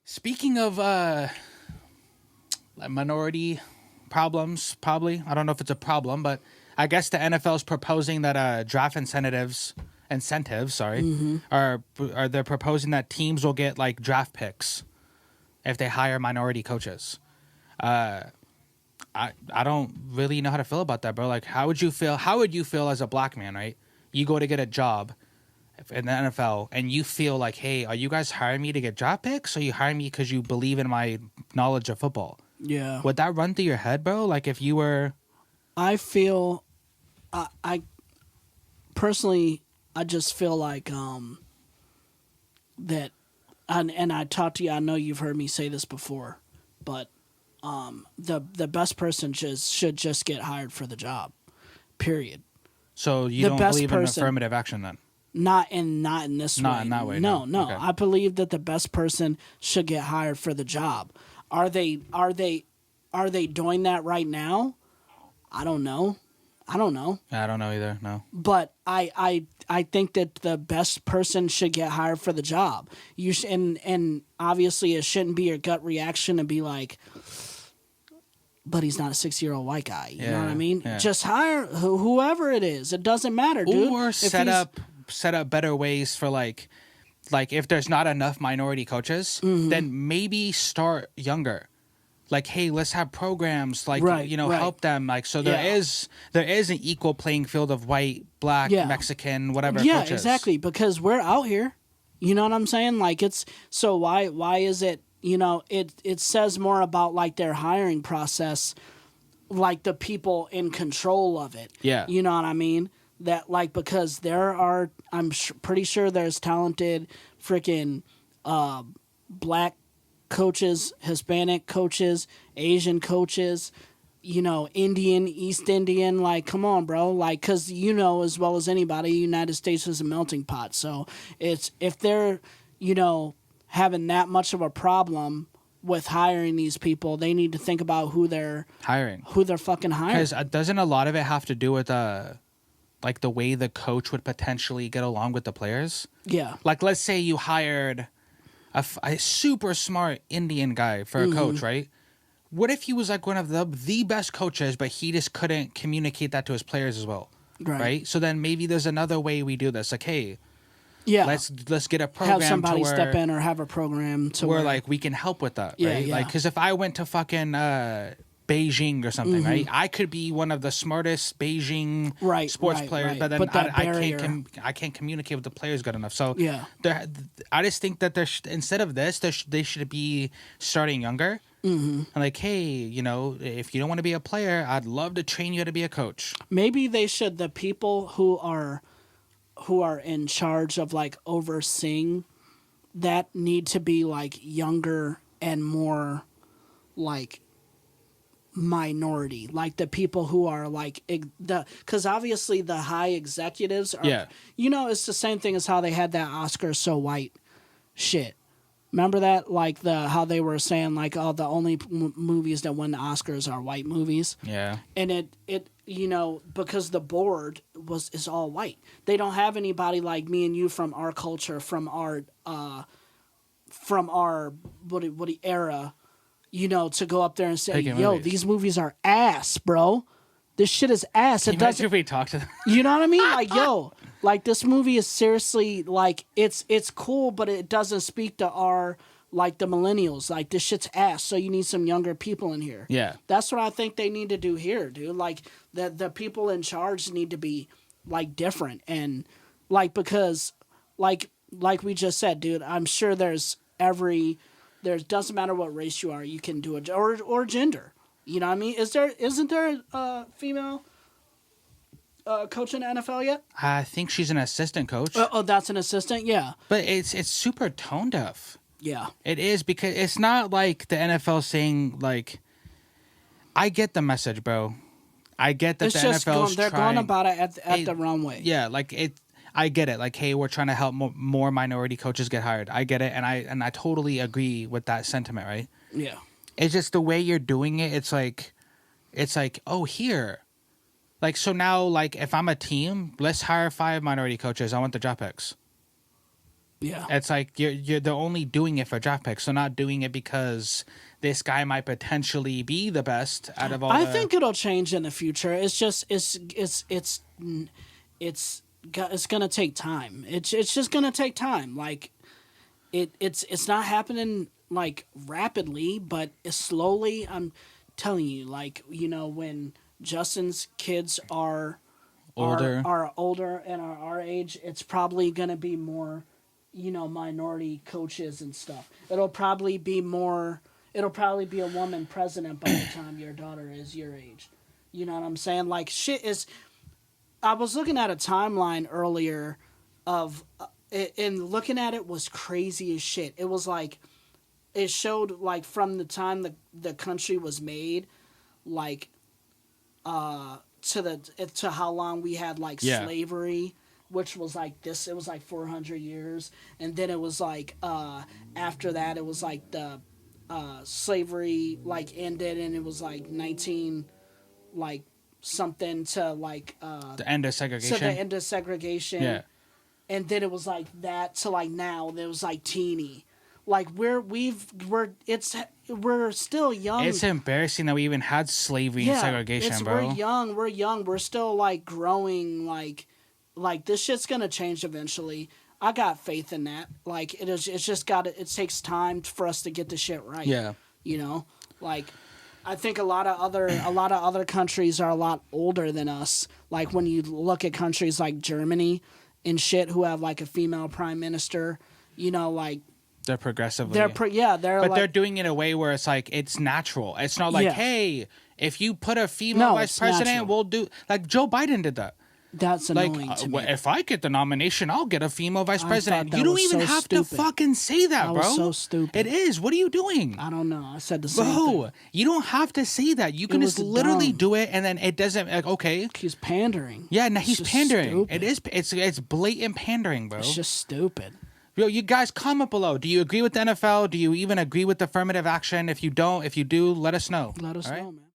Speaking of minority problems, probably I don't know if it's a problem, but I guess the NFL is proposing that draft incentives, are they're proposing that teams will get like draft picks if they hire minority coaches. I don't really know how to feel about that, bro. Like, how would you feel? How would you feel as a black man, right? You go to get a job in the NFL, and you feel like, hey, are you guys hiring me to get draft picks, or you hiring me because you believe in my knowledge of football? Yeah. Would that run through your head, bro? Like, if you were... I feel, I personally, I just feel like that, and I talked to you. I know you've heard me say this before, but the best person should just get hired for the job. Period. So you The don't best believe in person- affirmative action then? Not in this way. Not in that way. No. Okay. I believe that the best person should get hired for the job. Are they doing that right now? I don't know. I don't know either. No. But I think that the best person should get hired for the job. And obviously it shouldn't be your gut reaction to be like, but he's not a 6-year-old white guy. You know what I mean? Yeah. Just hire whoever it is. It doesn't matter, dude. Or set up better ways for like if there's not enough minority coaches, then maybe start younger. Like, hey, let's have programs like help them. Like, so there is an equal playing field of white, black, Mexican, whatever. Yeah, coaches. exactly. Because we're out here. You know what I'm saying? Like, it's so why is it? You know, it says more about like their hiring process, like the people in control of it. Yeah, you know what I mean. That like because there are, I'm pretty sure there's talented freaking black coaches, Hispanic coaches, Asian coaches, you know, Indian, East Indian, like, come on, bro. Like, because you know as well as anybody, the United States is a melting pot. So it's, if they're, you know, having that much of a problem with hiring these people, they need to think about who they're fucking hiring. Because doesn't a lot of it have to do with like the way the coach would potentially get along with the players? Yeah. Like, let's say you hired a super smart Indian guy for a coach, right? What if he was like one of the best coaches, but he just couldn't communicate that to his players as well, right? So then maybe there's another way we do this. Like, hey, let's get a program. Have somebody to where, step in or have a program to where like we can help with that, right? Yeah. Like, because if I went to fucking Beijing or something, right? I could be one of the smartest Beijing sports players, but then I can't communicate with the players good enough. So I just think that instead of this, they should be starting younger. And like, hey, you know, if you don't want to be a player, I'd love to train you how to be a coach. Maybe they should. The people who are in charge of like overseeing that need to be like younger and more like minority, like the people who are like because obviously the high executives are, you know, it's the same thing as how they had that Oscar so white shit. Remember that, like how they were saying like, oh, the only movies that win the Oscars are white movies. Yeah, and it you know, because the board is all white. They don't have anybody like me and you from our culture, from our what era. You know, to go up there and say, yo, these movies are ass, bro. This shit is ass. It doesn't. If we talk to them, you know what I mean? Like, yo, like this movie is seriously like it's cool, but it doesn't speak to our like the millennials. Like this shit's ass. So you need some younger people in here. Yeah, that's what I think they need to do here, dude. Like the people in charge need to be like different and like because like we just said, dude. I'm sure there's doesn't matter what race you are, you can do it or gender. You know what I mean? Isn't there a female coach in the NFL yet? I think she's an assistant coach. Oh, that's an assistant? Yeah. But it's super tone deaf. Yeah. It is, because it's not like the NFL saying like, I get the message, bro. I get that the NFL's they're going about it at the wrong way. Yeah, like I get it. Like, hey, we're trying to help more minority coaches get hired. I get it, and I totally agree with that sentiment, right? Yeah. It's just the way you're doing it. It's like, oh, here, like, so now, like, if I'm a team, let's hire 5 minority coaches. I want the draft picks. Yeah. It's like they're only doing it for draft picks, so not doing it because this guy might potentially be the best out of all. I think it'll change in the future. It's just it's gonna take time. It's just gonna take time. Like it's not happening like rapidly, but slowly. I'm telling you, like, you know, when Justin's kids are older and are our age, it's probably gonna be more, you know, minority coaches and stuff. It'll probably be a woman president by the time your daughter is your age. You know what I'm saying? Like, shit is... I was looking at a timeline earlier of... and looking at it was crazy as shit. It was like... It showed, like, from the time the country was made, like, to how long we had, like, slavery, which was like this. It was like 400 years. And then it was like, after that, it was like the... slavery like ended, and it was like 19 like something to like the end of segregation. Yeah. And then it was like that to like now there was like teeny. Like we're still young. It's embarrassing that we even had slavery and segregation, bro. We're young. We're still like growing. Like this shit's gonna change eventually. I got faith in that. Like it's just it takes time for us to get the shit right. Yeah. You know, like I think a lot of other countries are a lot older than us. Like when you look at countries like Germany and shit who have like a female prime minister, you know, like they're progressively. They're doing it in a way where it's like it's natural. It's not like, hey, if you put a female vice president, natural. We'll do like Joe Biden did that. That's annoying to me. If I get the nomination, I'll get a female vice president. You don't even have to fucking say that, bro. That was so stupid. It is. What are you doing? I don't know. I said the same thing. Bro, you don't have to say that. You can just literally do it, and then it doesn't, like, okay. He's pandering. Yeah, no, he's pandering. Stupid. It is. It's blatant pandering, bro. It's just stupid. Yo, you guys comment below. Do you agree with the NFL? Do you even agree with affirmative action? If you don't, if you do, let us know. Let us know, man.